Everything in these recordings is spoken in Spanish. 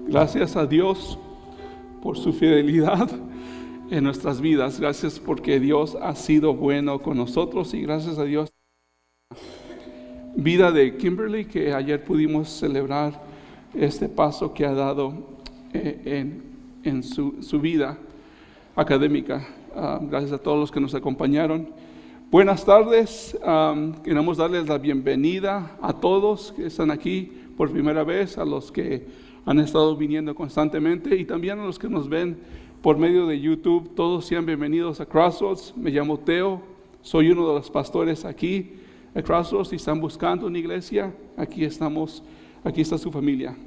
Gracias a Dios por su fidelidad en nuestras vidas. Gracias porque Dios ha sido bueno con nosotros y gracias a Dios vida de Kimberly, que ayer pudimos celebrar este paso que ha dado en su vida académica. Gracias a todos los que nos acompañaron. Buenas tardes, queremos darles la bienvenida a todos que están aquí por primera vez, a los que han estado viniendo constantemente y también a los que nos ven por medio de YouTube. Todos sean bienvenidos a Crossroads. Me llamo Teo, soy uno de los pastores aquí a Crossroads. Si están buscando una iglesia, aquí estamos, aquí está su familia.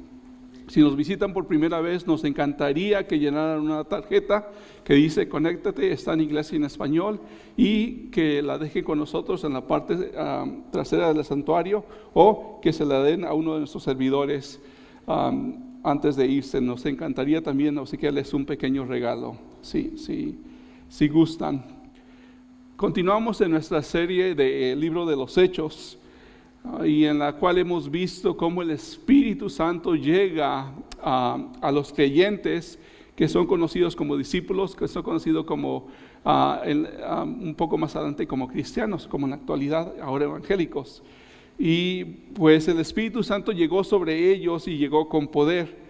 Si nos visitan por primera vez, nos encantaría que llenaran una tarjeta que dice conéctate, está en Iglesia en Español, y que la dejen con nosotros en la parte trasera del santuario, o que se la den a uno de nuestros servidores antes de irse. Nos encantaría también obsequiarles un pequeño regalo, si gustan. Continuamos en nuestra serie del libro de los Hechos, y en la cual hemos visto cómo el Espíritu Santo llega a los creyentes que son conocidos como discípulos, que son conocidos como un poco más adelante como cristianos, como en la actualidad ahora evangélicos. Y pues el Espíritu Santo llegó sobre ellos y llegó con poder.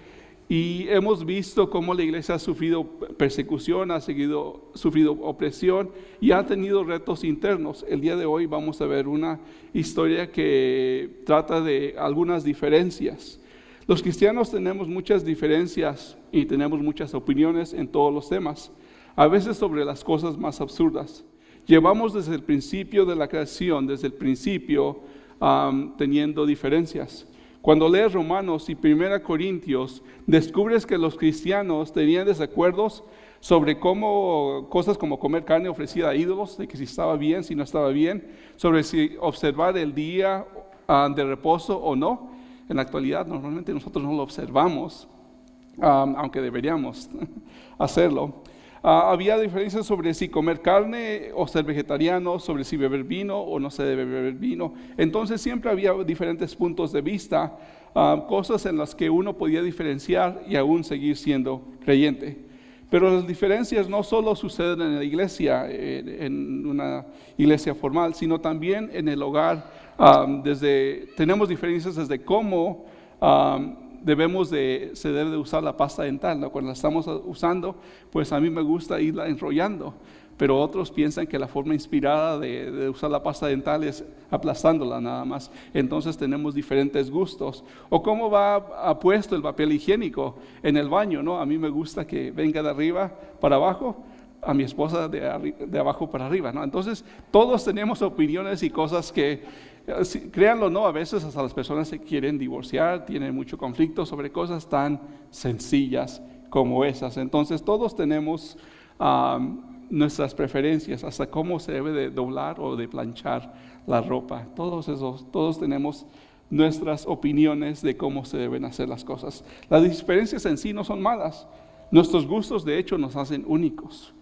Y hemos visto cómo la iglesia ha sufrido persecución, ha sufrido opresión y ha tenido retos internos. El día de hoy vamos a ver una historia que trata de algunas diferencias. Los cristianos tenemos muchas diferencias y tenemos muchas opiniones en todos los temas, a veces sobre las cosas más absurdas. Llevamos desde el principio de la creación, desde el principio, teniendo diferencias. Cuando lees Romanos y 1 Corintios, descubres que los cristianos tenían desacuerdos sobre cosas como comer carne ofrecida a ídolos, de que si estaba bien, si no estaba bien, sobre si observar el día de reposo o no. En la actualidad normalmente nosotros no lo observamos, aunque deberíamos hacerlo. Había diferencias sobre si comer carne o ser vegetariano, sobre si beber vino o no se debe beber vino. Entonces siempre había diferentes puntos de vista, cosas en las que uno podía diferenciar y aún seguir siendo creyente. Pero las diferencias no solo suceden en la iglesia, en una iglesia formal, sino también en el hogar. Tenemos diferencias desde cómo se debe de usar la pasta dental, ¿no? Cuando la estamos usando, pues a mí me gusta irla enrollando, pero otros piensan que la forma inspirada de usar la pasta dental es aplastándola nada más. Entonces tenemos diferentes gustos. O cómo va puesto el papel higiénico en el baño, ¿no? A mí me gusta que venga de arriba para abajo, a mi esposa de abajo para arriba, ¿no? Entonces todos tenemos opiniones y cosas que, créanlo o no, a veces hasta las personas se quieren divorciar, tienen mucho conflicto sobre cosas tan sencillas como esas. Entonces todos tenemos nuestras preferencias, hasta cómo se debe de doblar o de planchar la ropa. Todos tenemos nuestras opiniones de cómo se deben hacer las cosas. Las diferencias en sí no son malas. Nuestros gustos de hecho nos hacen únicos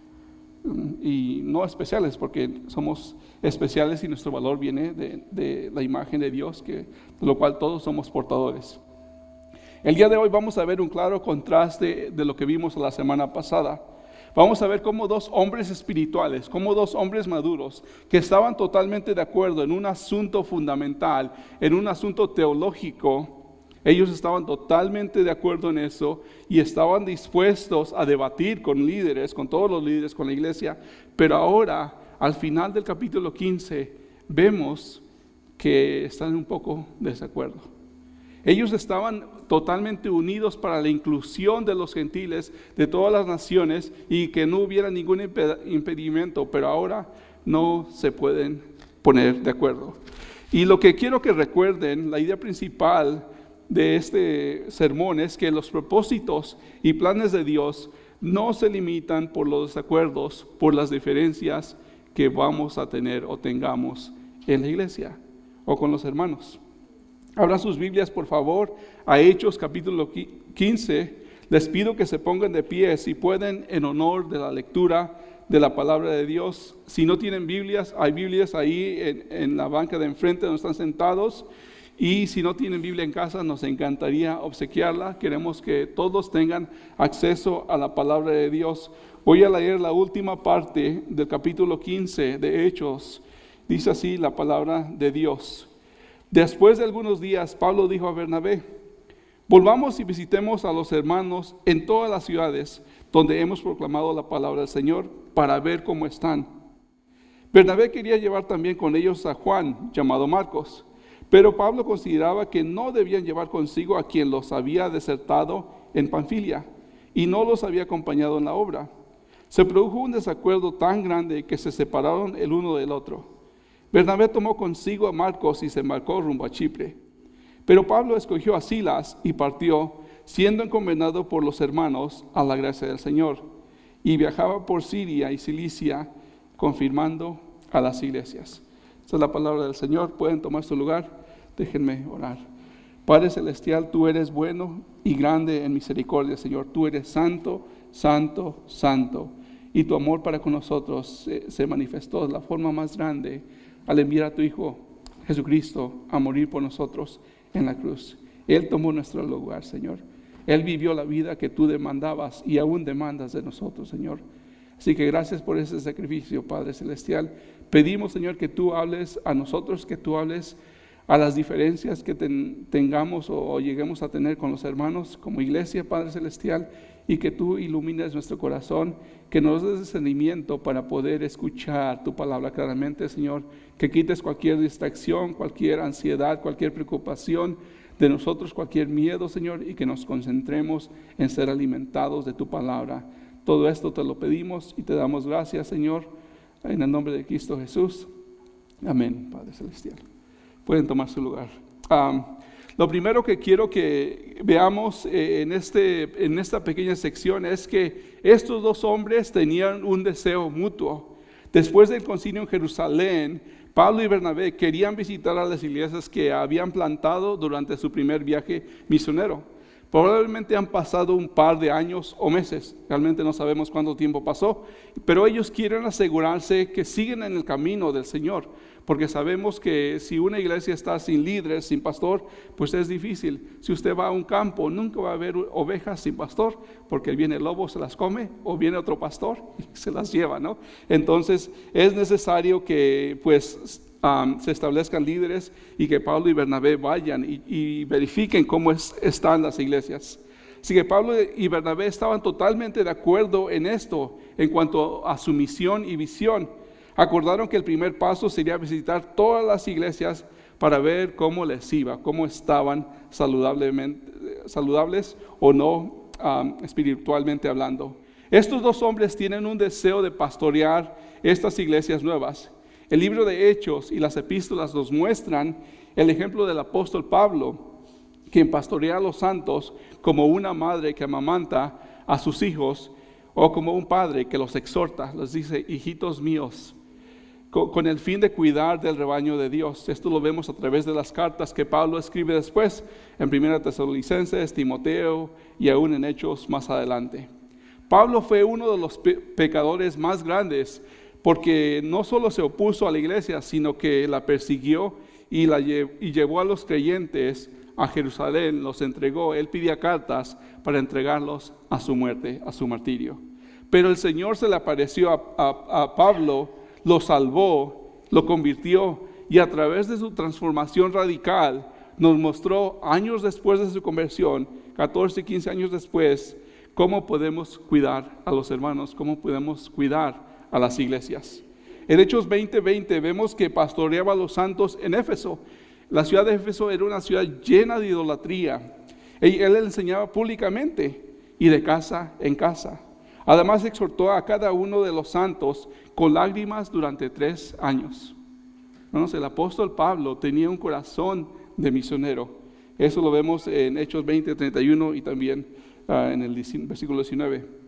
y no especiales, porque somos especiales y nuestro valor viene de la imagen de Dios, de lo cual todos somos portadores. El día de hoy vamos a ver un claro contraste de lo que vimos la semana pasada. Vamos a ver cómo dos hombres espirituales, cómo dos hombres maduros que estaban totalmente de acuerdo en un asunto fundamental, en un asunto teológico. Ellos estaban totalmente de acuerdo en eso y estaban dispuestos a debatir con líderes, con todos los líderes, con la iglesia. Pero ahora, al final del capítulo 15, vemos que están un poco de desacuerdo. Ellos estaban totalmente unidos para la inclusión de los gentiles, de todas las naciones, y que no hubiera ningún impedimento, pero ahora no se pueden poner de acuerdo. Y lo que quiero que recuerden, la idea principal de este sermón es que los propósitos y planes de Dios no se limitan por los desacuerdos, por las diferencias que vamos a tener o tengamos en la iglesia o con los hermanos. Abran sus Biblias, por favor, a Hechos capítulo 15. Les pido que se pongan de pie, si pueden, en honor de la lectura de la palabra de Dios. Si no tienen Biblias, hay Biblias ahí en la banca de enfrente donde están sentados. Y si no tienen Biblia en casa, nos encantaría obsequiarla. Queremos que todos tengan acceso a la palabra de Dios. Voy a leer la última parte del capítulo 15 de Hechos. Dice así la palabra de Dios. Después de algunos días, Pablo dijo a Bernabé: volvamos y visitemos a los hermanos en todas las ciudades donde hemos proclamado la palabra del Señor, para ver cómo están. Bernabé quería llevar también con ellos a Juan, llamado Marcos, pero Pablo consideraba que no debían llevar consigo a quien los había desertado en Panfilia y no los había acompañado en la obra. Se produjo un desacuerdo tan grande que se separaron el uno del otro. Bernabé tomó consigo a Marcos y se embarcó rumbo a Chipre. Pero Pablo escogió a Silas y partió, siendo encomendado por los hermanos a la gracia del Señor, y viajaba por Siria y Cilicia, confirmando a las iglesias. Esta es la palabra del Señor. Pueden tomar su lugar. Déjenme orar. Padre celestial, tú eres bueno y grande en misericordia, Señor. Tú eres santo, santo, santo. Y tu amor para con nosotros se manifestó de la forma más grande al enviar a tu Hijo Jesucristo a morir por nosotros en la cruz. Él tomó nuestro lugar, Señor. Él vivió la vida que tú demandabas y aún demandas de nosotros, Señor. Así que gracias por ese sacrificio, Padre celestial. Pedimos, Señor, que tú hables a nosotros, que tú hables a las diferencias que tengamos o lleguemos a tener con los hermanos como iglesia, Padre celestial, y que tú ilumines nuestro corazón, que nos des discernimiento para poder escuchar tu palabra claramente, Señor. Que quites cualquier distracción, cualquier ansiedad, cualquier preocupación de nosotros, cualquier miedo, Señor, y que nos concentremos en ser alimentados de tu palabra. Todo esto te lo pedimos y te damos gracias, Señor, en el nombre de Cristo Jesús. Amén, Padre celestial. Pueden tomar su lugar. Lo primero que quiero que veamos en esta pequeña sección es que estos dos hombres tenían un deseo mutuo. Después del concilio en Jerusalén, Pablo y Bernabé querían visitar a las iglesias que habían plantado durante su primer viaje misionero. Probablemente han pasado un par de años o meses, realmente no sabemos cuánto tiempo pasó, pero ellos quieren asegurarse que siguen en el camino del Señor, porque sabemos que si una iglesia está sin líderes, sin pastor, pues es difícil. Si usted va a un campo, nunca va a haber ovejas sin pastor, porque viene el lobo, se las come, o viene otro pastor y se las lleva, ¿no? Entonces es necesario que pues se establezcan líderes y que Pablo y Bernabé vayan y verifiquen cómo están las iglesias. Así que Pablo y Bernabé estaban totalmente de acuerdo en esto, en cuanto a su misión y visión. Acordaron que el primer paso sería visitar todas las iglesias para ver cómo les iba, cómo estaban saludables o no, espiritualmente hablando. Estos dos hombres tienen un deseo de pastorear estas iglesias nuevas. El libro de Hechos y las epístolas nos muestran el ejemplo del apóstol Pablo, quien pastorea a los santos como una madre que amamanta a sus hijos, o como un padre que los exhorta, les dice: hijitos míos, con el fin de cuidar del rebaño de Dios. Esto lo vemos a través de las cartas que Pablo escribe después, en 1 Tesalonicenses, Timoteo y aún en Hechos más adelante. Pablo fue uno de los pecadores más grandes, porque no solo se opuso a la iglesia, sino que la persiguió y llevó a los creyentes a Jerusalén, los entregó. Él pedía cartas para entregarlos a su muerte, a su martirio. Pero el Señor se le apareció a Pablo, lo salvó, lo convirtió, y a través de su transformación radical nos mostró años después de su conversión, 14, 15 años después, cómo podemos cuidar a los hermanos, cómo podemos cuidar a las iglesias. En Hechos 20:20 vemos que pastoreaba a los santos en Éfeso. La ciudad de Éfeso era una ciudad llena de idolatría. Él enseñaba públicamente y de casa en casa. Además exhortó a cada uno de los santos con lágrimas durante 3 años. Hermanos, el apóstol Pablo tenía un corazón de misionero. Eso lo vemos en Hechos 20:31 y también en el versículo 19.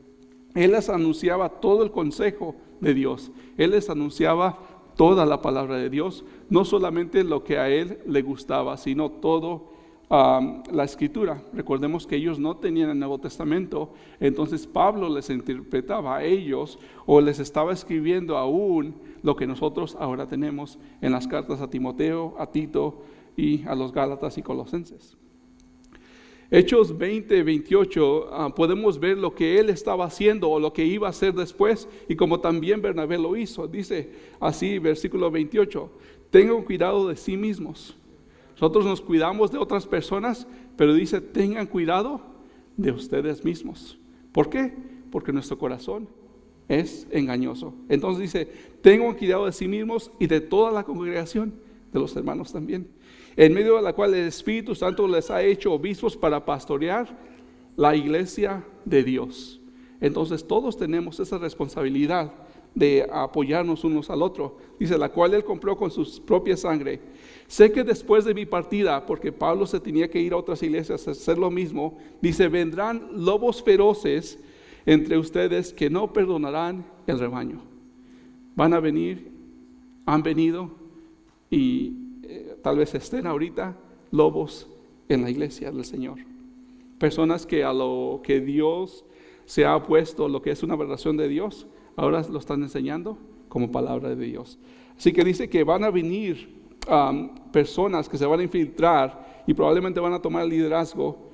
Él les anunciaba todo el consejo de Dios. Él les anunciaba toda la palabra de Dios, no solamente lo que a él le gustaba, sino todo la escritura. Recordemos que ellos no tenían el Nuevo Testamento, entonces Pablo les interpretaba a ellos o les estaba escribiendo aún lo que nosotros ahora tenemos en las cartas a Timoteo, a Tito y a los Gálatas y Colosenses. Hechos 20:28, podemos ver lo que él estaba haciendo o lo que iba a hacer después, y como también Bernabé lo hizo. Dice así, versículo 28, tengan cuidado de sí mismos. Nosotros nos cuidamos de otras personas, pero dice, tengan cuidado de ustedes mismos. ¿Por qué? Porque nuestro corazón es engañoso. Entonces dice, tengan cuidado de sí mismos y de toda la congregación, de los hermanos también, en medio de la cual el Espíritu Santo les ha hecho obispos para pastorear la iglesia de Dios. Entonces todos tenemos esa responsabilidad de apoyarnos unos al otro. Dice, la cual él compró con su propia sangre. Sé que después de mi partida, porque Pablo se tenía que ir a otras iglesias a hacer lo mismo, dice, vendrán lobos feroces entre ustedes que no perdonarán el rebaño. Van a venir, han venido y tal vez estén ahorita lobos en la iglesia del Señor. Personas que a lo que Dios se ha puesto, lo que es una revelación de Dios, ahora lo están enseñando como palabra de Dios. Así que dice que van a venir personas que se van a infiltrar y probablemente van a tomar el liderazgo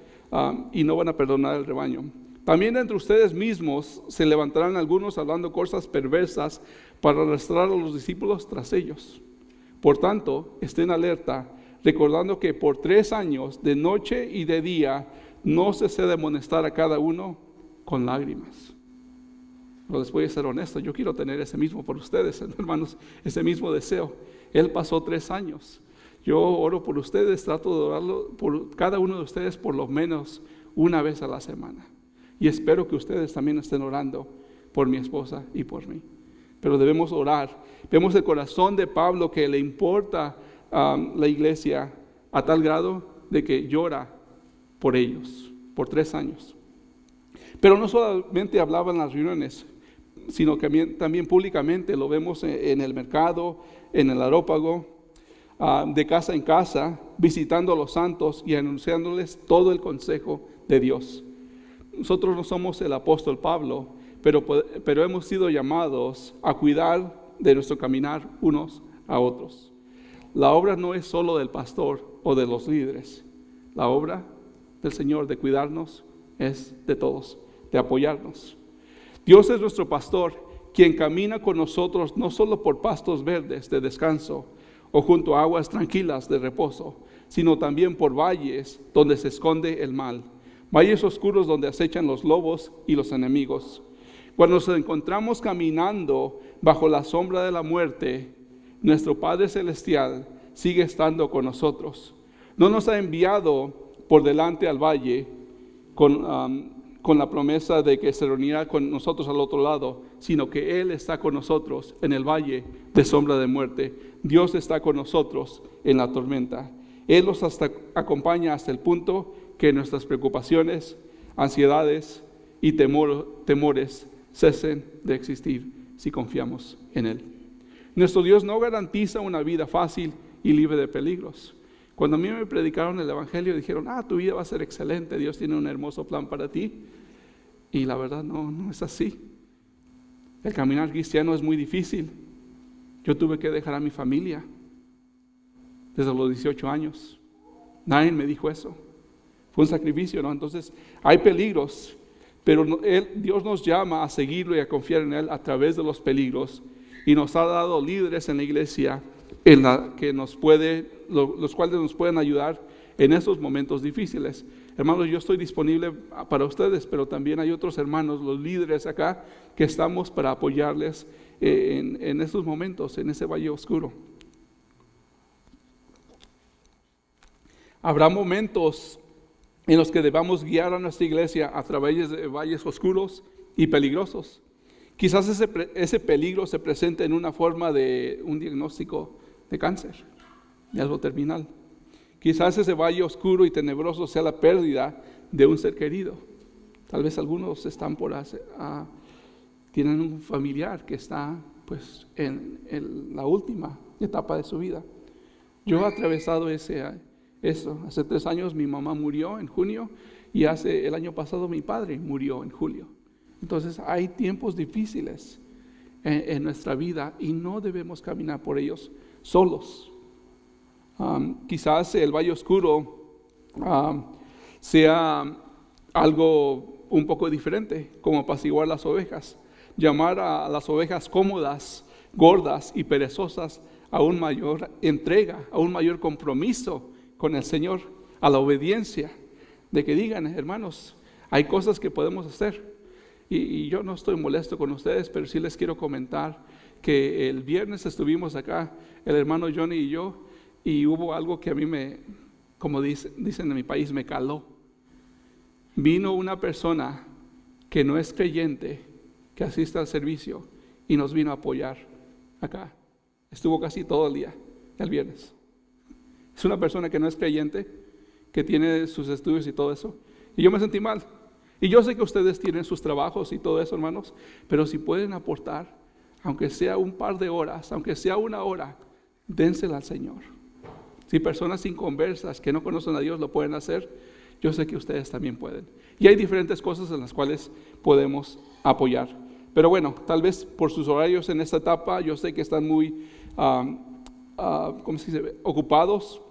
y no van a perdonar el rebaño. También entre ustedes mismos se levantarán algunos hablando cosas perversas para arrastrar a los discípulos tras ellos. Por tanto, estén alerta, recordando que por 3 años, de noche y de día, no cesé de amonestar a cada uno con lágrimas. Pero les voy a ser honesto, yo quiero tener ese mismo por ustedes, hermanos, ese mismo deseo. Él pasó 3 años. Yo oro por ustedes, trato de orarlo por cada uno de ustedes por lo menos una vez a la semana. Y espero que ustedes también estén orando por mi esposa y por mí. Pero debemos orar. Vemos el corazón de Pablo que le importa la iglesia a tal grado de que llora por ellos, por 3 años. Pero no solamente hablaba en las reuniones, sino que también públicamente lo vemos en el mercado, en el aerópago, de casa en casa, visitando a los santos y anunciándoles todo el consejo de Dios. Nosotros no somos el apóstol Pablo, pero hemos sido llamados a cuidar de nuestro caminar unos a otros. La obra no es solo del pastor o de los líderes. La obra del Señor de cuidarnos es de todos, de apoyarnos. Dios es nuestro pastor, quien camina con nosotros no solo por pastos verdes de descanso o junto a aguas tranquilas de reposo, sino también por valles donde se esconde el mal, valles oscuros donde acechan los lobos y los enemigos. Cuando nos encontramos caminando bajo la sombra de la muerte, nuestro Padre Celestial sigue estando con nosotros. No nos ha enviado por delante al valle con la promesa de que se reunirá con nosotros al otro lado, sino que Él está con nosotros en el valle de sombra de muerte. Dios está con nosotros en la tormenta. Él nos acompaña hasta el punto que nuestras preocupaciones, ansiedades y temores cesen de existir si confiamos en Él. Nuestro Dios no garantiza una vida fácil y libre de peligros. Cuando a mí me predicaron el Evangelio, dijeron, tu vida va a ser excelente, Dios tiene un hermoso plan para ti. Y la verdad no es así. El caminar cristiano es muy difícil. Yo tuve que dejar a mi familia desde los 18 años. Nadie me dijo eso. Fue un sacrificio, ¿no? Entonces, hay peligros, pero Dios nos llama a seguirlo y a confiar en Él a través de los peligros. Y nos ha dado líderes en la iglesia en la que los cuales nos pueden ayudar en esos momentos difíciles. Hermanos, yo estoy disponible para ustedes, pero también hay otros hermanos, los líderes acá, que estamos para apoyarles en estos momentos, en ese valle oscuro. Habrá momentos en los que debamos guiar a nuestra iglesia a través de valles oscuros y peligrosos. Quizás ese peligro se presente en una forma de un diagnóstico de cáncer, de algo terminal. Quizás ese valle oscuro y tenebroso sea la pérdida de un ser querido. Tal vez algunos están tienen un familiar que está en la última etapa de su vida. Yo he atravesado eso. Hace 3 años mi mamá murió en junio y el año pasado mi padre murió en julio. Entonces hay tiempos difíciles en nuestra vida y no debemos caminar por ellos solos. Quizás el Valle Oscuro sea algo un poco diferente, como apaciguar las ovejas, llamar a las ovejas cómodas, gordas y perezosas a una mayor entrega, a un mayor compromiso con el Señor, a la obediencia, de que digan, hermanos, hay cosas que podemos hacer. Y yo no estoy molesto con ustedes, pero sí les quiero comentar que el viernes estuvimos acá, el hermano Johnny y yo, y hubo algo que a mí como dicen en mi país, me caló. Vino una persona que no es creyente, que asiste al servicio, y nos vino a apoyar acá. Estuvo casi todo el día, el viernes. Es una persona que no es creyente, que tiene sus estudios y todo eso. Y yo me sentí mal. Y yo sé que ustedes tienen sus trabajos y todo eso, hermanos, pero si pueden aportar, aunque sea un par de horas, aunque sea una hora, dénsela al Señor. Si personas inconversas que no conocen a Dios lo pueden hacer, yo sé que ustedes también pueden. Y hay diferentes cosas en las cuales podemos apoyar. Pero bueno, tal vez por sus horarios en esta etapa, yo sé que están muy ¿cómo se dice? Ocupados.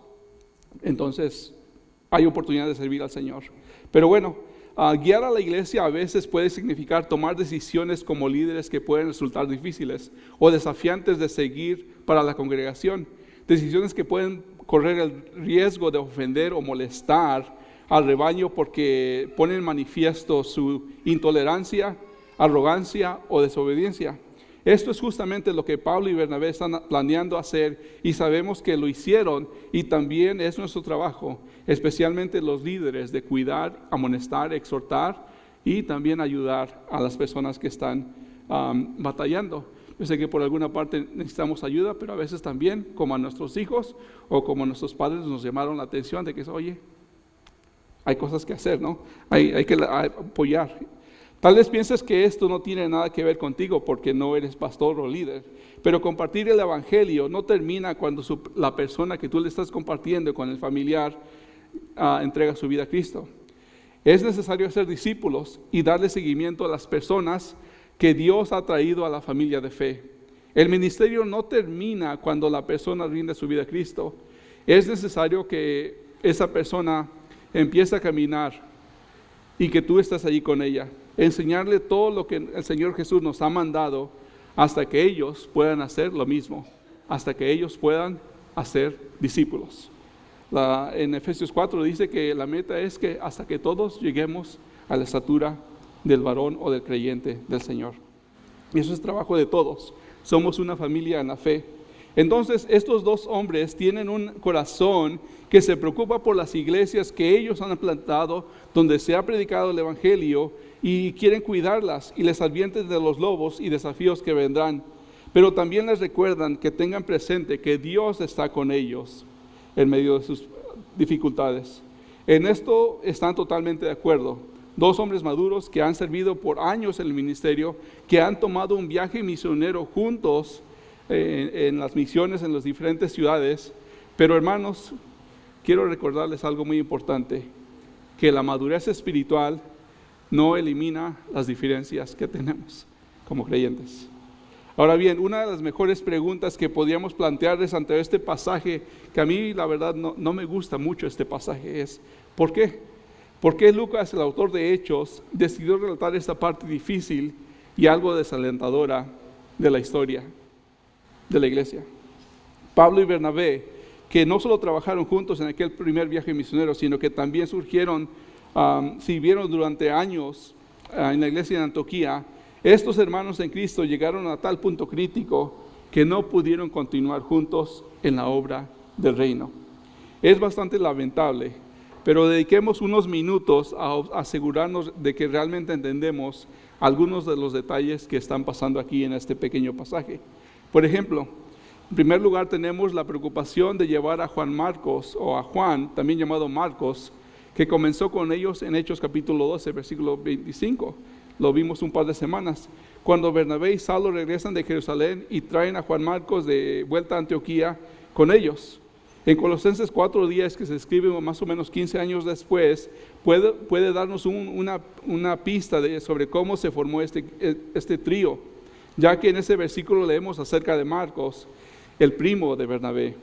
Entonces, hay oportunidad de servir al Señor. Pero bueno, guiar a la iglesia a veces puede significar tomar decisiones como líderes que pueden resultar difíciles o desafiantes de seguir para la congregación. Decisiones que pueden correr el riesgo de ofender o molestar al rebaño porque ponen en manifiesto su intolerancia, arrogancia o desobediencia. Esto es justamente lo que Pablo y Bernabé están planeando hacer y sabemos que lo hicieron y también es nuestro trabajo, especialmente los líderes, de cuidar, amonestar, exhortar y también ayudar a las personas que están batallando. Yo sé que por alguna parte necesitamos ayuda, pero a veces también, como a nuestros hijos o como a nuestros padres nos llamaron la atención de que, oye, hay cosas que hacer, ¿no? Hay que apoyar. Tal vez pienses que esto no tiene nada que ver contigo porque no eres pastor o líder, pero compartir el evangelio no termina cuando la persona que tú le estás compartiendo con el familiar entrega su vida a Cristo. Es necesario hacer discípulos y darle seguimiento a las personas que Dios ha traído a la familia de fe. El ministerio no termina cuando la persona rinde su vida a Cristo. Es necesario que esa persona empiece a caminar y que tú estés allí con ella. Enseñarle todo lo que el Señor Jesús nos ha mandado hasta que ellos puedan hacer lo mismo, hasta que ellos puedan hacer discípulos. En Efesios 4 dice que la meta es que hasta que todos lleguemos a la estatura del varón o del creyente del Señor. Y eso es trabajo de todos. Somos una familia en la fe. Entonces, estos dos hombres tienen un corazón que se preocupa por las iglesias que ellos han plantado, donde se ha predicado el evangelio, y quieren cuidarlas y les advierten de los lobos y desafíos que vendrán. Pero también les recuerdan que tengan presente que Dios está con ellos en medio de sus dificultades. En esto están totalmente de acuerdo. Dos hombres maduros que han servido por años en el ministerio, que han tomado un viaje misionero juntos en las misiones en las diferentes ciudades. Pero hermanos, quiero recordarles algo muy importante, que la madurez espiritual no elimina las diferencias que tenemos como creyentes. Ahora bien, una de las mejores preguntas que podríamos plantearles ante este pasaje, que a mí la verdad no me gusta mucho este pasaje, es ¿por qué? ¿Por qué Lucas, el autor de Hechos, decidió relatar esta parte difícil y algo desalentadora de la historia de la iglesia? Pablo y Bernabé, que no solo trabajaron juntos en aquel primer viaje misionero, sino que también sirvieron durante años en la iglesia de Antioquía. Estos hermanos en Cristo llegaron a tal punto crítico que no pudieron continuar juntos en la obra del reino. Es bastante lamentable, pero dediquemos unos minutos a asegurarnos de que realmente entendemos algunos de los detalles que están pasando aquí en este pequeño pasaje. Por ejemplo, en primer lugar tenemos la preocupación de llevar a Juan Marcos, o a Juan, también llamado Marcos, que comenzó con ellos en Hechos capítulo 12, versículo 25. Lo vimos un par de semanas. Cuando Bernabé y Saulo regresan de Jerusalén y traen a Juan Marcos de vuelta a Antioquía con ellos. En Colosenses 4:10, que se escribe más o menos 15 años después, puede darnos una pista sobre cómo se formó este trío, ya que en ese versículo leemos acerca de Marcos, el primo de Bernabé.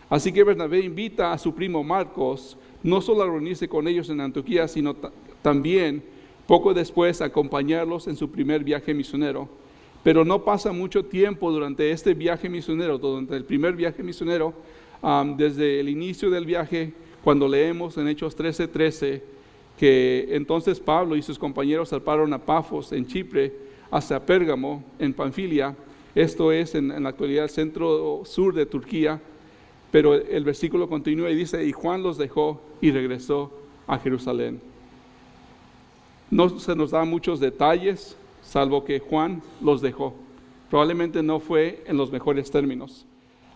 Así que Bernabé invita a su primo Marcos no solo a reunirse con ellos en Antioquía, sino también poco después a acompañarlos en su primer viaje misionero. Pero no pasa mucho tiempo durante este viaje misionero, durante el primer viaje misionero, desde el inicio del viaje, cuando leemos en Hechos 13:13, que entonces Pablo y sus compañeros zarparon a Pafos en Chipre hasta Pérgamo en Panfilia. Esto es en la actualidad el centro-sur de Turquía. Pero el versículo continúa y dice, y Juan los dejó y regresó a Jerusalén. No se nos da muchos detalles, salvo que Juan los dejó. Probablemente no fue en los mejores términos.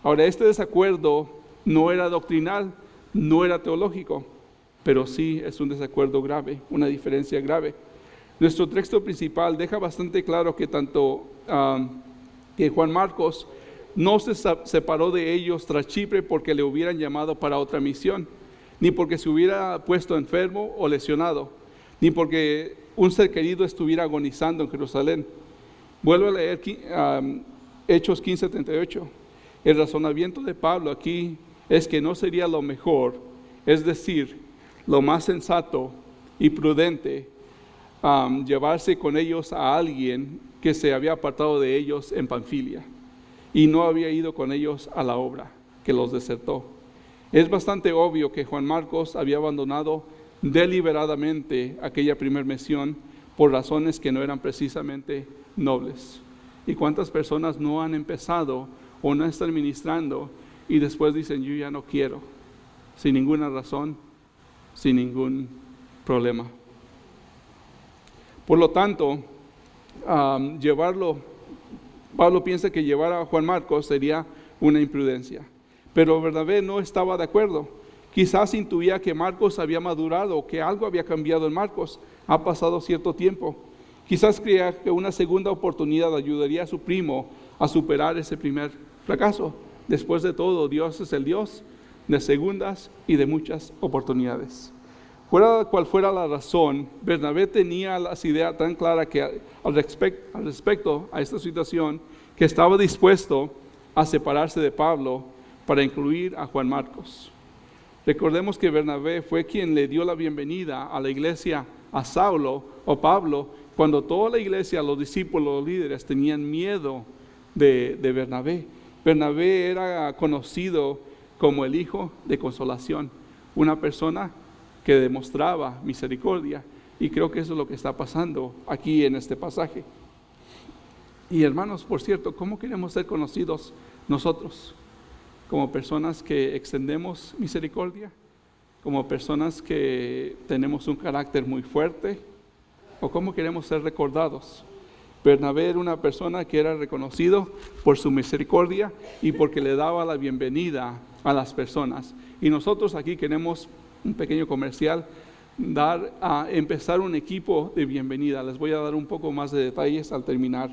Ahora, este desacuerdo no era doctrinal, no era teológico, pero sí es un desacuerdo grave, una diferencia grave. Nuestro texto principal deja bastante claro que tanto que Juan Marcos no se separó de ellos tras Chipre porque le hubieran llamado para otra misión, ni porque se hubiera puesto enfermo o lesionado, ni porque un ser querido estuviera agonizando en Jerusalén. Vuelvo a leer Hechos 15:38. El razonamiento de Pablo aquí es que no sería lo mejor, es decir, lo más sensato y prudente, llevarse con ellos a alguien que se había apartado de ellos en Panfilia y no había ido con ellos a la obra, que los desertó. Es bastante obvio que Juan Marcos había abandonado deliberadamente aquella primera misión por razones que no eran precisamente nobles. ¿Y cuántas personas no han empezado o no están ministrando y después dicen, yo ya no quiero, sin ninguna razón, sin ningún problema? Por lo tanto, Pablo piensa que llevar a Juan Marcos sería una imprudencia, pero Bernabé no estaba de acuerdo. Quizás intuía que Marcos había madurado o que algo había cambiado en Marcos. Ha pasado cierto tiempo. Quizás creía que una segunda oportunidad ayudaría a su primo a superar ese primer fracaso. Después de todo, Dios es el Dios de segundas y de muchas oportunidades. Fuera cual fuera la razón, Bernabé tenía las ideas tan claras que al respecto a esta situación, que estaba dispuesto a separarse de Pablo para incluir a Juan Marcos. Recordemos que Bernabé fue quien le dio la bienvenida a la iglesia a Saulo o Pablo, cuando toda la iglesia, los discípulos, los líderes tenían miedo de Bernabé. Bernabé era conocido como el hijo de consolación, una persona que demostraba misericordia, y creo que eso es lo que está pasando aquí en este pasaje. Y hermanos, por cierto, ¿cómo queremos ser conocidos nosotros? ¿Como personas que extendemos misericordia? ¿Como personas que tenemos un carácter muy fuerte? ¿O cómo queremos ser recordados? Bernabé era una persona que era reconocido por su misericordia y porque le daba la bienvenida a las personas. Y nosotros aquí queremos, un pequeño comercial, empezar un equipo de bienvenida. Les voy a dar un poco más de detalles al terminar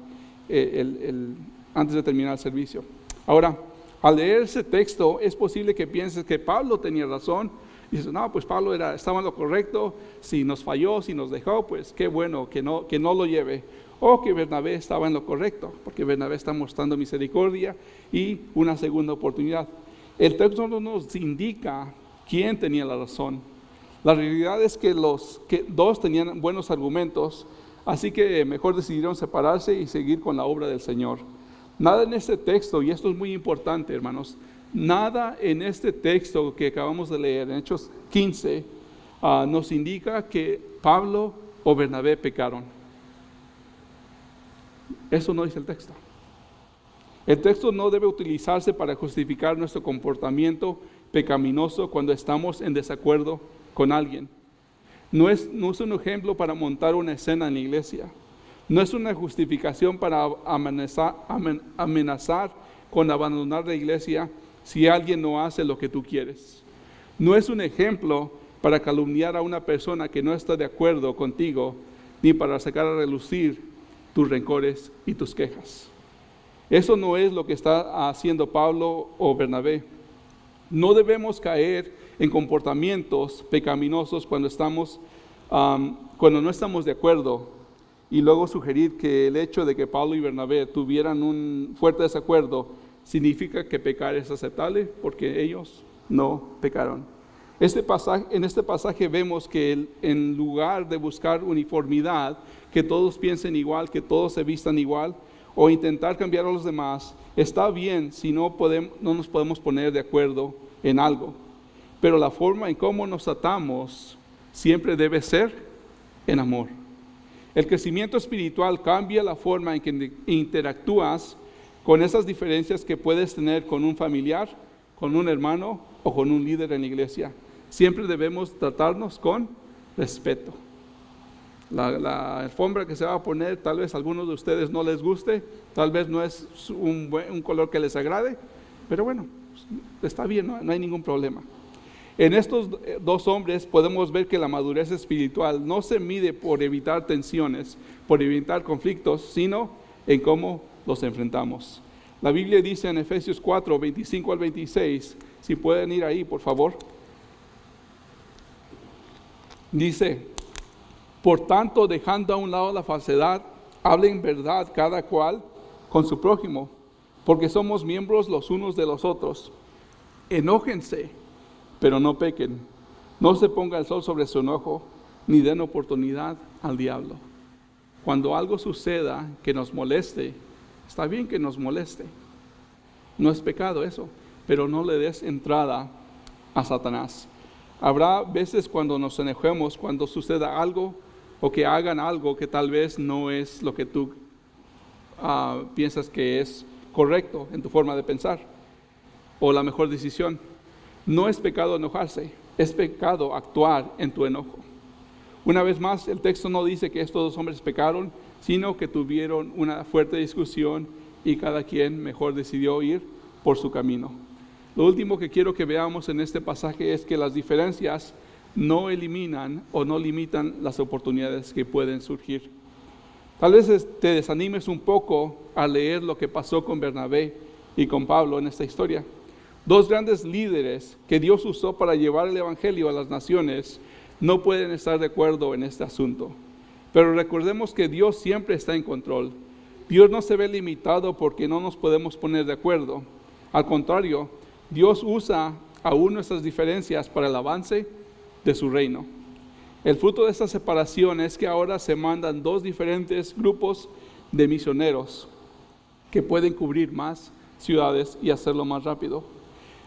antes de terminar el servicio. Ahora, al leer ese texto, es posible que pienses que Pablo tenía razón. Y dices, no, pues Pablo estaba en lo correcto. Si nos falló, si nos dejó, pues qué bueno que no lo lleve. O que Bernabé estaba en lo correcto, porque Bernabé está mostrando misericordia y una segunda oportunidad. El texto no nos indica quién tenía la razón. La realidad es que dos tenían buenos argumentos, así que mejor decidieron separarse y seguir con la obra del Señor. Nada en este texto, y esto es muy importante, hermanos, nada en este texto que acabamos de leer, en Hechos 15, nos indica que Pablo o Bernabé pecaron. Eso no dice el texto. El texto no debe utilizarse para justificar nuestro comportamiento pecaminoso cuando estamos en desacuerdo con alguien. No es un ejemplo para montar una escena en la iglesia. No es una justificación para amenazar con abandonar la iglesia si alguien no hace lo que tú quieres. No es un ejemplo para calumniar a una persona que no está de acuerdo contigo, ni para sacar a relucir tus rencores y tus quejas. Eso no es lo que está haciendo Pablo o Bernabé. No debemos caer en comportamientos pecaminosos cuando no estamos de acuerdo, y luego sugerir que el hecho de que Pablo y Bernabé tuvieran un fuerte desacuerdo significa que pecar es aceptable porque ellos no pecaron. En este pasaje vemos que en lugar de buscar uniformidad, que todos piensen igual, que todos se vistan igual, o intentar cambiar a los demás, está bien si no nos podemos poner de acuerdo en algo. Pero la forma en cómo nos tratamos siempre debe ser en amor. El crecimiento espiritual cambia la forma en que interactúas con esas diferencias que puedes tener con un familiar, con un hermano o con un líder en la iglesia. Siempre debemos tratarnos con respeto. La alfombra que se va a poner, tal vez a algunos de ustedes no les guste, tal vez no es un color que les agrade, pero bueno, está bien, no hay ningún problema. En estos dos hombres podemos ver que la madurez espiritual no se mide por evitar tensiones, por evitar conflictos, sino en cómo los enfrentamos. La Biblia dice en Efesios 4, 25 al 26, si pueden ir ahí, por favor. Dice: por tanto, dejando a un lado la falsedad, hablen verdad cada cual con su prójimo, porque somos miembros los unos de los otros. Enójense, pero no pequen. No se ponga el sol sobre su enojo, ni den oportunidad al diablo. Cuando algo suceda que nos moleste, está bien que nos moleste. No es pecado eso, pero no le des entrada a Satanás. Habrá veces cuando nos enojemos, cuando suceda algo o que hagan algo que tal vez no es lo que tú piensas que es correcto en tu forma de pensar o la mejor decisión. No es pecado enojarse, es pecado actuar en tu enojo. Una vez más, el texto no dice que estos dos hombres pecaron, sino que tuvieron una fuerte discusión y cada quien mejor decidió ir por su camino. Lo último que quiero que veamos en este pasaje es que las diferencias no eliminan o no limitan las oportunidades que pueden surgir. Tal vez te desanimes un poco al leer lo que pasó con Bernabé y con Pablo en esta historia. Dos grandes líderes que Dios usó para llevar el evangelio a las naciones no pueden estar de acuerdo en este asunto. Pero recordemos que Dios siempre está en control. Dios no se ve limitado porque no nos podemos poner de acuerdo. Al contrario, Dios usa aún nuestras diferencias para el avance de su reino. El fruto de esta separación es que ahora se mandan dos diferentes grupos de misioneros que pueden cubrir más ciudades y hacerlo más rápido.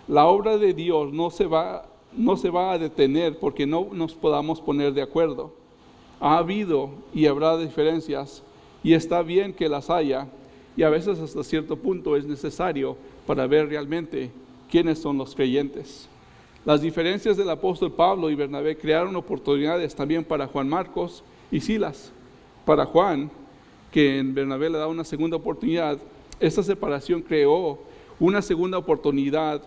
La obra de Dios no se va a detener porque no nos podamos poner de acuerdo. Ha habido y habrá diferencias y está bien que las haya, y a veces hasta cierto punto es necesario para ver realmente quiénes son los creyentes. Las diferencias del apóstol Pablo y Bernabé crearon oportunidades también para Juan Marcos y Silas. Para Juan, que en Bernabé le da una segunda oportunidad, esta separación creó una segunda oportunidad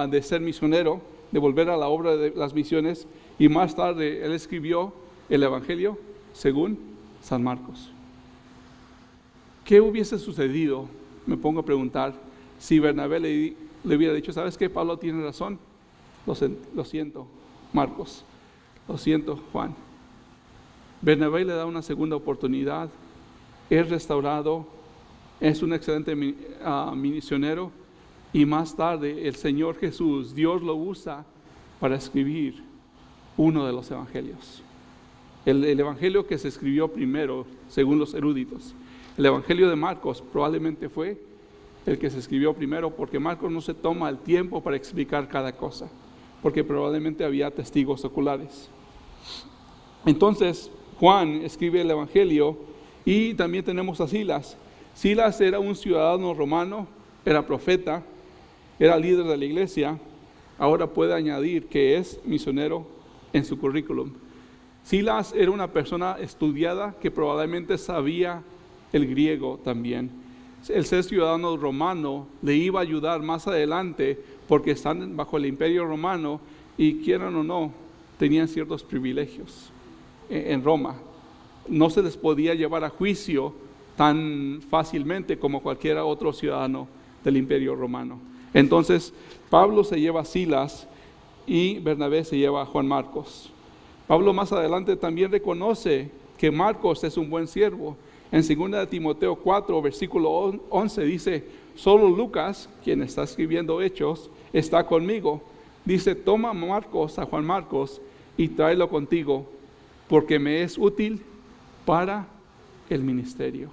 de ser misionero, de volver a la obra de las misiones, y más tarde él escribió el Evangelio según San Marcos. ¿Qué hubiese sucedido, me pongo a preguntar, si Bernabé le hubiera dicho: ¿sabes qué? Pablo tiene razón, lo siento, Marcos, lo siento, Juan. Bernabé le da una segunda oportunidad, es restaurado, es un excelente misionero, y más tarde el Señor Jesús, Dios lo usa para escribir uno de los evangelios. El evangelio que se escribió primero, según los eruditos. El evangelio de Marcos probablemente fue el que se escribió primero, porque Marcos no se toma el tiempo para explicar cada cosa, porque probablemente había testigos oculares. Entonces Juan escribe el evangelio, y también tenemos a Silas. Silas era un ciudadano romano, era profeta, era líder de la iglesia. Ahora puede añadir que es misionero en su currículum. Silas era una persona estudiada que probablemente sabía el griego también. El ser ciudadano romano le iba a ayudar más adelante, porque están bajo el imperio romano y, quieran o no, tenían ciertos privilegios en Roma. No se les podía llevar a juicio tan fácilmente como cualquier otro ciudadano del imperio romano. Entonces Pablo se lleva a Silas y Bernabé se lleva a Juan Marcos. Pablo más adelante también reconoce que Marcos es un buen siervo. En 2 Timoteo 4, versículo 11 dice: solo Lucas, quien está escribiendo Hechos, está conmigo. Dice, toma a Juan Marcos, y tráelo contigo, porque me es útil para el ministerio.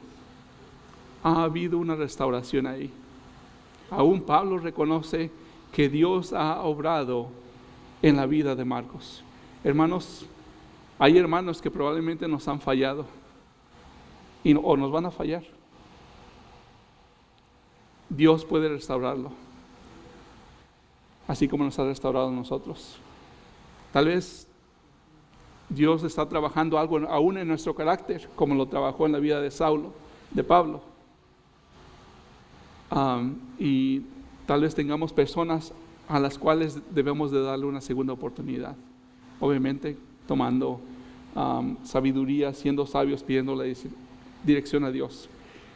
Ha habido una restauración ahí. Aún Pablo reconoce que Dios ha obrado en la vida de Marcos. Hermanos, hay hermanos que probablemente nos han fallado o nos van a fallar. Dios puede restaurarlo, así como nos ha restaurado a nosotros. Tal vez Dios está trabajando algo aún en nuestro carácter, como lo trabajó en la vida de Pablo. Y tal vez tengamos personas a las cuales debemos de darle una segunda oportunidad. Obviamente tomando sabiduría, siendo sabios, pidiendo la dirección a Dios.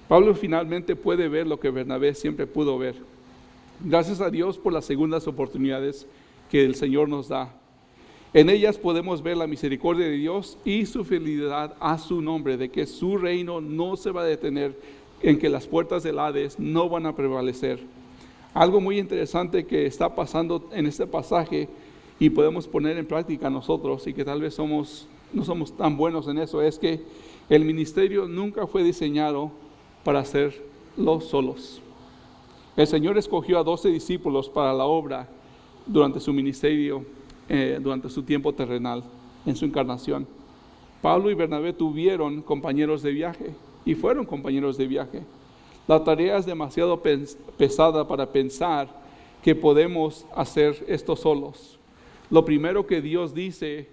Pablo finalmente puede ver lo que Bernabé siempre pudo ver. Gracias a Dios por las segundas oportunidades que el Señor nos da. En ellas podemos ver la misericordia de Dios y su fidelidad a su nombre, de que su reino no se va a detener, en que las puertas del Hades no van a prevalecer. Algo muy interesante que está pasando en este pasaje y podemos poner en práctica nosotros, y que tal vez no somos tan buenos en eso, es que el ministerio nunca fue diseñado para hacerlo solos. El Señor escogió a 12 discípulos para la obra durante su ministerio, durante su tiempo terrenal, en su encarnación. Pablo y Bernabé tuvieron compañeros de viaje y fueron compañeros de viaje. La tarea es demasiado pesada para pensar que podemos hacer esto solos. Lo primero que Dios dice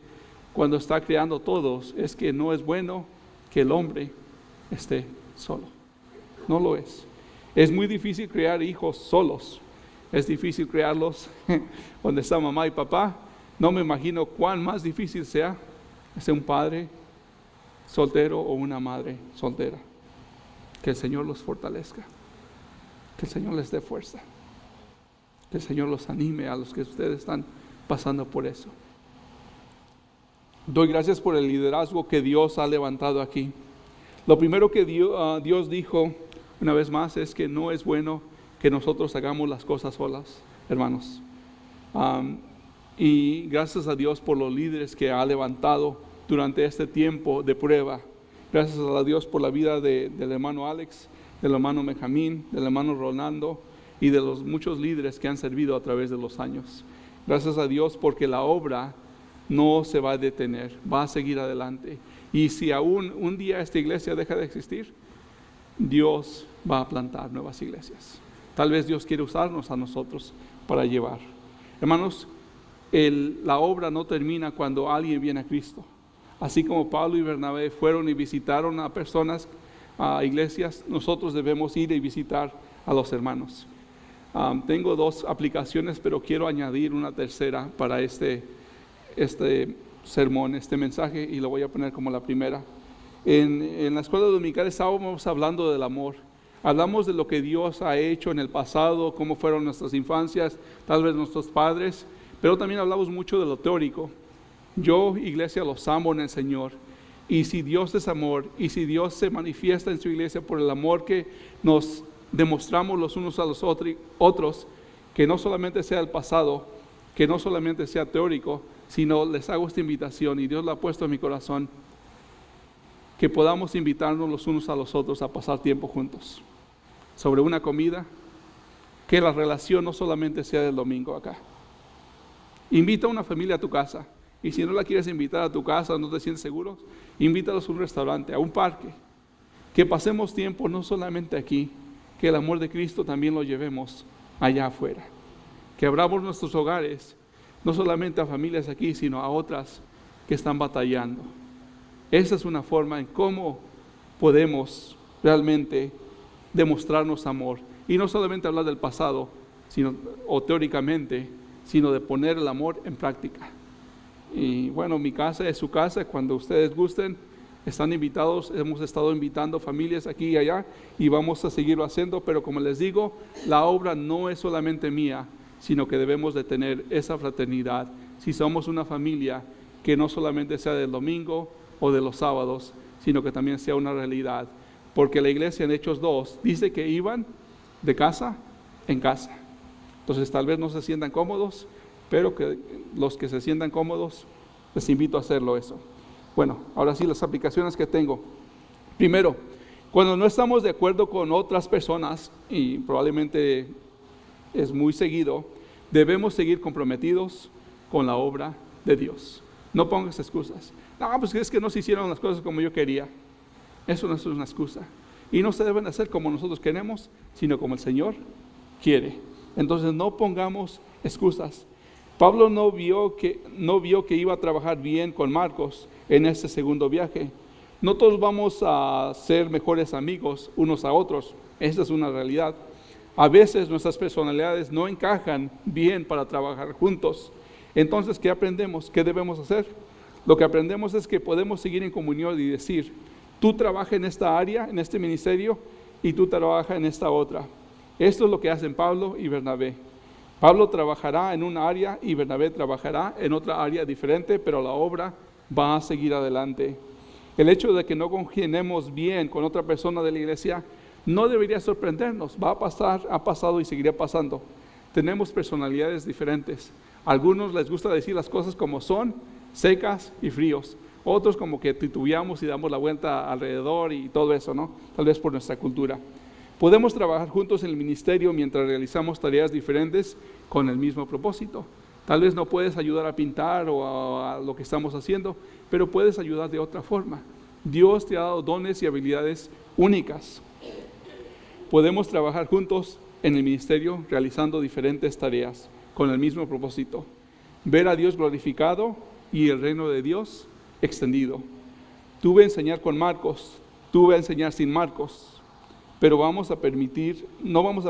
cuando está creando todos es que no es bueno que el hombre esté solo. No lo es. Es muy difícil crear hijos solos. Es difícil crearlos donde está mamá y papá. No me imagino cuán más difícil sea ser un padre soltero o una madre soltera. Que el Señor los fortalezca. Que el Señor les dé fuerza. Que el Señor los anime a los que ustedes están pasando por eso. Doy gracias por el liderazgo que Dios ha levantado aquí. Lo primero que Dios dijo una vez más es que no es bueno que nosotros hagamos las cosas solas, hermanos. Y gracias a Dios por los líderes que ha levantado durante este tiempo de prueba. Gracias a Dios por la vida del hermano Alex, del hermano Benjamín, del hermano Rolando y de los muchos líderes que han servido a través de los años. Gracias a Dios porque la obra no se va a detener, va a seguir adelante. Y si aún un día esta iglesia deja de existir, Dios va a plantar nuevas iglesias. Tal vez Dios quiere usarnos a nosotros para llevar. Hermanos, la obra no termina cuando alguien viene a Cristo. Así como Pablo y Bernabé fueron y visitaron a personas, a iglesias, nosotros debemos ir y visitar a los hermanos. Tengo 2 aplicaciones, pero quiero añadir una tercera para este sermón, este mensaje, y lo voy a poner como la primera. En la escuela dominical estábamos hablando del amor. Hablamos de lo que Dios ha hecho en el pasado, cómo fueron nuestras infancias, tal vez nuestros padres, pero también hablamos mucho de lo teórico. Yo, iglesia, los amo en el Señor. Y si Dios es amor, y si Dios se manifiesta en su iglesia por el amor que nos demostramos los unos a los otros, que no solamente sea el pasado, que no solamente sea teórico, sino les hago esta invitación, y Dios la ha puesto en mi corazón, que podamos invitarnos los unos a los otros a pasar tiempo juntos, sobre una comida, que la relación no solamente sea del domingo acá. Invita a una familia a tu casa, y si no la quieres invitar a tu casa, no te sientes seguro, invítalos a un restaurante, a un parque, que pasemos tiempo no solamente aquí, que el amor de Cristo también lo llevemos allá afuera, que abramos nuestros hogares, no solamente a familias aquí, sino a otras que están batallando. Esa es una forma en cómo podemos realmente demostrarnos amor, y no solamente hablar del pasado, o teóricamente, sino de poner el amor en práctica. Y bueno, mi casa es su casa, cuando ustedes gusten, están invitados. Hemos estado invitando familias aquí y allá, y vamos a seguirlo haciendo, pero como les digo, la obra no es solamente mía, sino que debemos de tener esa fraternidad. Si somos una familia, que no solamente sea del domingo o de los sábados, sino que también sea una realidad. Porque la iglesia en Hechos 2 dice que iban de casa en casa. Entonces tal vez no se sientan cómodos, pero que los que se sientan cómodos, les invito a hacerlo eso. Bueno, ahora sí las aplicaciones que tengo. Primero, cuando no estamos de acuerdo con otras personas, y probablemente es muy seguido, debemos seguir comprometidos con la obra de Dios. No pongas excusas. No, pues es que no se hicieron las cosas como yo quería. Eso no es una excusa. Y no se deben hacer como nosotros queremos, sino como el Señor quiere. Entonces no pongamos excusas. Pablo no vio que iba a trabajar bien con Marcos en este segundo viaje. No todos vamos a ser mejores amigos unos a otros. Esa es una realidad. A veces nuestras personalidades no encajan bien para trabajar juntos. Entonces, ¿qué aprendemos? ¿Qué debemos hacer? Lo que aprendemos es que podemos seguir en comunión y decir, tú trabajas en esta área, en este ministerio, y tú trabajas en esta otra. Esto es lo que hacen Pablo y Bernabé. Pablo trabajará en una área y Bernabé trabajará en otra área diferente, pero la obra va a seguir adelante. El hecho de que no congeniemos bien con otra persona de la iglesia no debería sorprendernos. Va a pasar, ha pasado y seguirá pasando. Tenemos personalidades diferentes. A algunos les gusta decir las cosas como son, secas y fríos. Otros como que titubeamos y damos la vuelta alrededor y todo eso, ¿no? Tal vez por nuestra cultura. Podemos trabajar juntos en el ministerio mientras realizamos tareas diferentes con el mismo propósito. Tal vez no puedes ayudar a pintar o a lo que estamos haciendo, pero puedes ayudar de otra forma. Dios te ha dado dones y habilidades únicas. Podemos trabajar juntos en el ministerio realizando diferentes tareas con el mismo propósito. Ver a Dios glorificado y el reino de Dios extendido. Tú vas a enseñar con Marcos, tú vas a enseñar sin Marcos, pero no vamos a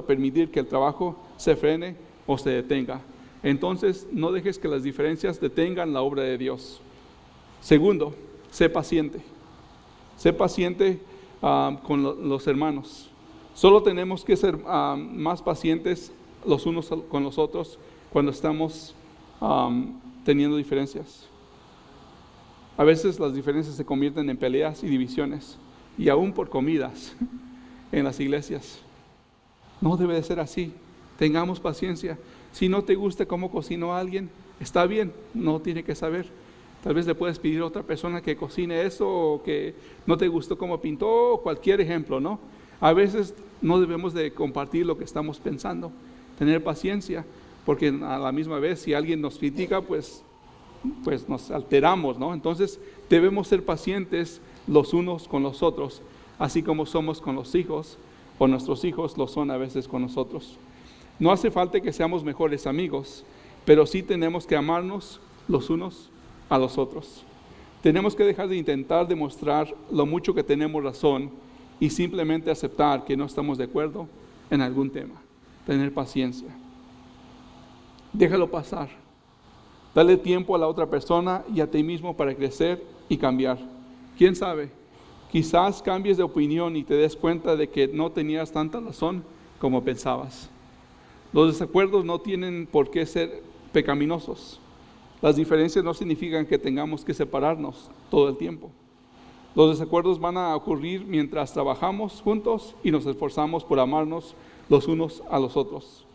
permitir que el trabajo se frene o se detenga. Entonces, no dejes que las diferencias detengan la obra de Dios. Segundo, sé paciente. Sé paciente con los hermanos. Solo tenemos que ser más pacientes los unos con los otros cuando estamos teniendo diferencias. A veces las diferencias se convierten en peleas y divisiones, y aún por comidas en las iglesias. No debe de ser así. Tengamos paciencia. Si no te gusta cómo cocinó alguien, está bien, no tiene que saber. Tal vez le puedes pedir a otra persona que cocine eso, o que no te gustó cómo pintó, o cualquier ejemplo, ¿no? A veces no debemos de compartir lo que estamos pensando. Tener paciencia, porque a la misma vez si alguien nos critica, pues nos alteramos, ¿no? Entonces debemos ser pacientes los unos con los otros, así como somos con los hijos, o nuestros hijos lo son a veces con nosotros. No hace falta que seamos mejores amigos, pero sí tenemos que amarnos los unos a los otros. Tenemos que dejar de intentar demostrar lo mucho que tenemos razón y simplemente aceptar que no estamos de acuerdo en algún tema. Tener paciencia. Déjalo pasar. Dale tiempo a la otra persona y a ti mismo para crecer y cambiar. ¿Quién sabe? Quizás cambies de opinión y te des cuenta de que no tenías tanta razón como pensabas. Los desacuerdos no tienen por qué ser pecaminosos. Las diferencias no significan que tengamos que separarnos todo el tiempo. Los desacuerdos van a ocurrir mientras trabajamos juntos y nos esforzamos por amarnos los unos a los otros.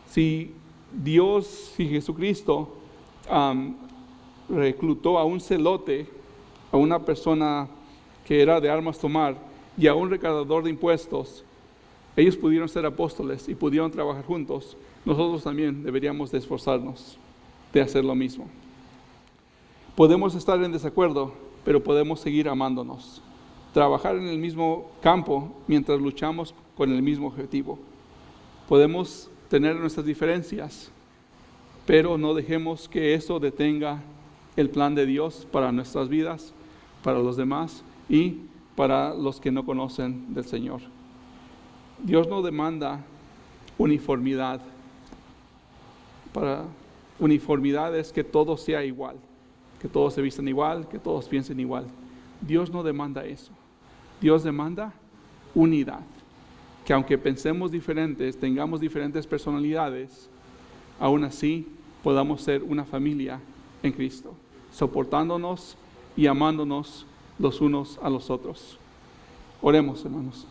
Si Jesucristo reclutó a un celote, a una persona que era de armas tomar, y a un recaudador de impuestos, ellos pudieron ser apóstoles y pudieron trabajar juntos. Nosotros también deberíamos de esforzarnos de hacer lo mismo. Podemos estar en desacuerdo, pero podemos seguir amándonos. Trabajar en el mismo campo mientras luchamos con el mismo objetivo. Podemos tener nuestras diferencias, pero no dejemos que eso detenga el plan de Dios para nuestras vidas, para los demás y para los que no conocen del Señor. Dios no demanda uniformidad. Para uniformidad es que todo sea igual, que todos se vistan igual, que todos piensen igual. Dios no demanda eso. Dios demanda unidad. Que aunque pensemos diferentes, tengamos diferentes personalidades, aún así podamos ser una familia en Cristo, soportándonos y amándonos los unos a los otros. Oremos, hermanos.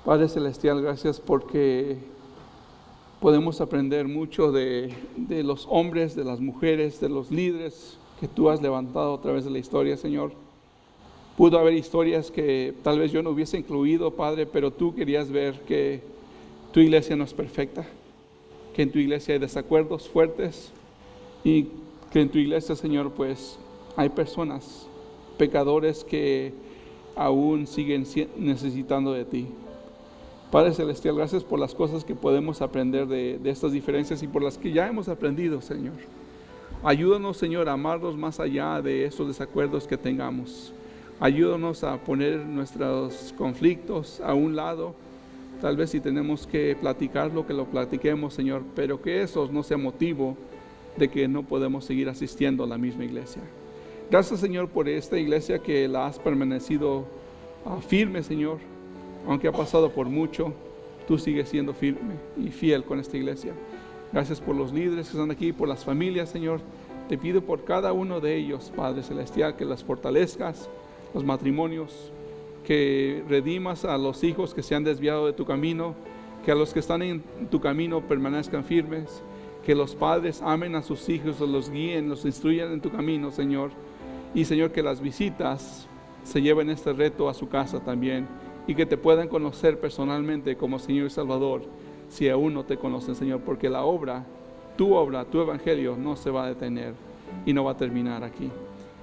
Padre Celestial, gracias porque podemos aprender mucho de los hombres, de las mujeres, de los líderes que tú has levantado a través de la historia, Señor. Pudo haber historias que tal vez yo no hubiese incluido, Padre, pero tú querías ver que tu iglesia no es perfecta, que en tu iglesia hay desacuerdos fuertes y que en tu iglesia, Señor, pues hay personas, pecadores que aún siguen necesitando de ti. Padre Celestial, gracias por las cosas que podemos aprender de estas diferencias y por las que ya hemos aprendido, Señor. Ayúdanos, Señor, a amarnos más allá de estos desacuerdos que tengamos. Ayúdanos a poner nuestros conflictos a un lado. Tal vez si tenemos que platicarlo, que lo platiquemos, Señor, pero que eso no sea motivo de que no podemos seguir asistiendo a la misma iglesia. Gracias, Señor, por esta iglesia que la has permanecido firme, Señor. Aunque ha pasado por mucho, tú sigues siendo firme y fiel con esta iglesia. Gracias por los líderes que están aquí, por las familias, Señor. Te pido por cada uno de ellos, Padre Celestial, que las fortalezcas, los matrimonios, que redimas a los hijos que se han desviado de tu camino, que a los que están en tu camino permanezcan firmes, que los padres amen a sus hijos, los guíen, los instruyan en tu camino, Señor. Y, Señor, que las visitas se lleven este reto a su casa también, y que te puedan conocer personalmente como Señor y Salvador, si aún no te conocen, Señor, porque la obra, tu evangelio no se va a detener y no va a terminar aquí.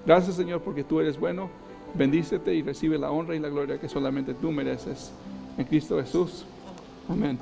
Gracias, Señor, porque tú eres bueno. Bendícete y recibe la honra y la gloria que solamente tú mereces. En Cristo Jesús. Amén.